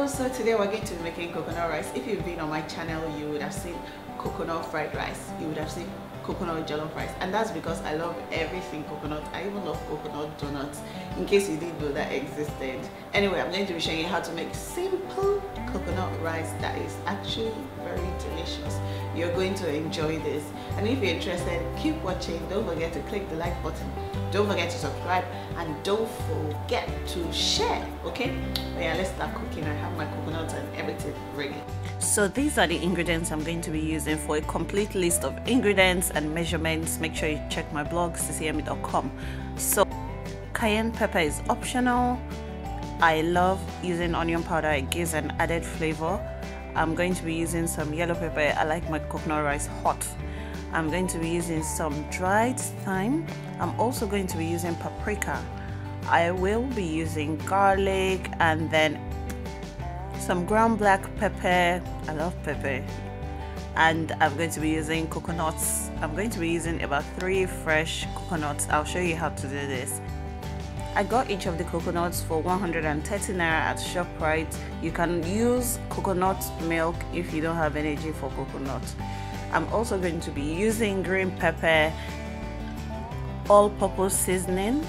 So today we're going to be making coconut rice. If you've been on my channel, you would have seen coconut fried rice, you would have seen coconut jollof rice, and that's because I love everything coconut. I even love coconut donuts, in case you didn't know that existed. Anyway, I'm going to be showing you how to make simple coconut rice that is actually very delicious. You're going to enjoy this, and if you're interested, keep watching. Don't forget to click the like button, don't forget to subscribe, and don't forget to share. Okay, but yeah, let's start cooking. I have my coconuts and everything ready. So these are the ingredients I'm going to be using. For a complete list of ingredients and measurements, make sure you check my blog ccmi.com. So cayenne pepper is optional. I love using onion powder, it gives an added flavor. I'm going to be using some yellow pepper. I like my coconut rice hot. I'm going to be using some dried thyme. I'm also going to be using paprika. I will be using garlic, and then some ground black pepper. I love pepper. And I'm going to be using coconuts. I'm going to be using about 3 fresh coconuts. I'll show you how to do this. I got each of the coconuts for 130 naira at ShopRite. You can use coconut milk if you don't have energy for coconut. I'm also going to be using green pepper, all-purpose seasoning,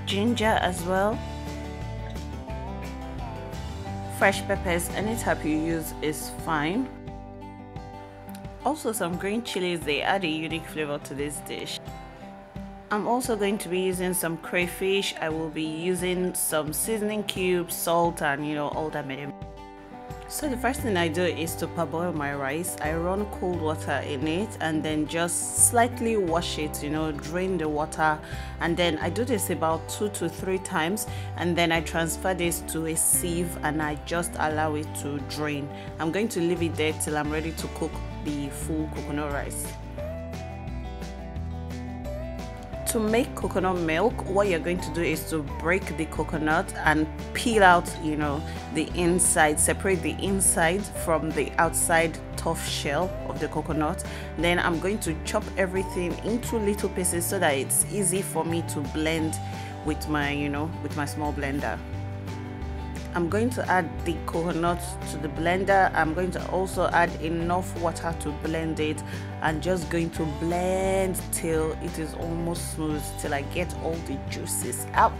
ginger as well, fresh peppers. Any type you use is fine. Also some green chilies, they add a unique flavor to this dish. I'm also going to be using some crayfish. I will be using some seasoning cubes, salt, and all that medium. So the first thing I do is to parboil my rice. I run cold water in it and then just slightly wash it, drain the water, and then I do this about 2 to 3 times, and then I transfer this to a sieve and I just allow it to drain. I'm going to leave it there till I'm ready to cook the full coconut rice. To make coconut milk, what you're going to do is to break the coconut and peel out, the inside, separate the inside from the outside tough shell of the coconut. Then I'm going to chop everything into little pieces so that it's easy for me to blend with my, with my small blender. I'm going to add the coconut to the blender. I'm going to also add enough water to blend it, and just going to blend till it is almost smooth, till I get all the juices out.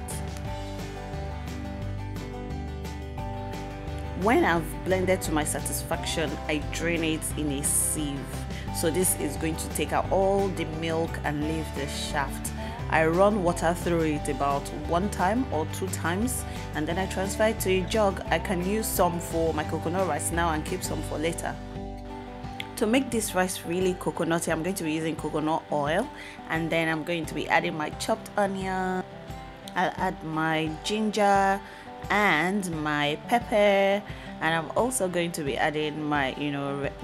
When I've blended to my satisfaction, I drain it in a sieve. So this is going to take out all the milk and leave the shaft. I run water through it about 1 time or 2 times, and then I transfer it to a jug. I can use some for my coconut rice now and keep some for later. To make this rice really coconutty, I'm going to be using coconut oil, and then I'm going to be adding my chopped onion. I'll add my ginger and my pepper, and I'm also going to be adding my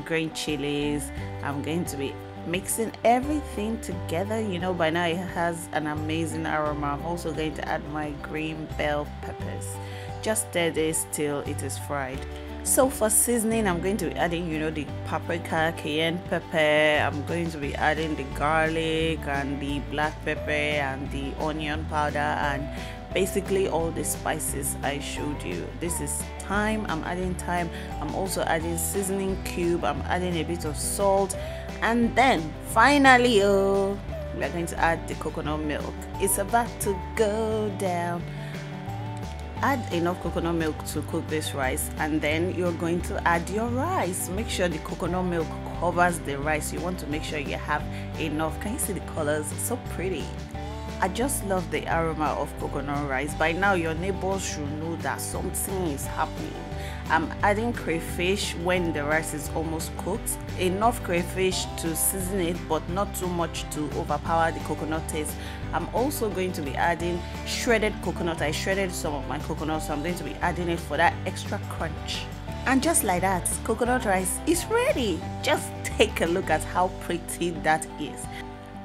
green chilies. I'm going to be mixing everything together. By now it has an amazing aroma. I'm also going to add my green bell peppers. Just stir this till it is fried. So for seasoning, I'm going to be adding the paprika, cayenne pepper. I'm going to be adding the garlic and the black pepper and the onion powder, and basically all the spices I showed you. This is thyme. I'm adding thyme. I'm also adding seasoning cube. I'm adding a bit of salt. And then finally, we are going to add the coconut milk. It's about to go down. Add enough coconut milk to cook this rice, and then you're going to add your rice. Make sure the coconut milk covers the rice. You want to make sure you have enough. Can you see the colors? It's so pretty. I just love the aroma of coconut rice. By now your neighbors should know that something is happening. I'm adding crayfish when the rice is almost cooked. Enough crayfish to season it, but not too much to overpower the coconut taste. I'm also going to be adding shredded coconut. I shredded some of my coconut, so I'm going to be adding it for that extra crunch. And just like that, coconut rice is ready. Just take a look at how pretty that is.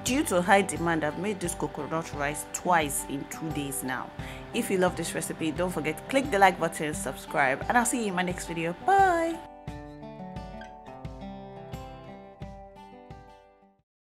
Due to high demand, I've made this coconut rice twice in 2 days now. If you love this recipe, don't forget to click the like button, subscribe, and I'll see you in my next video. Bye!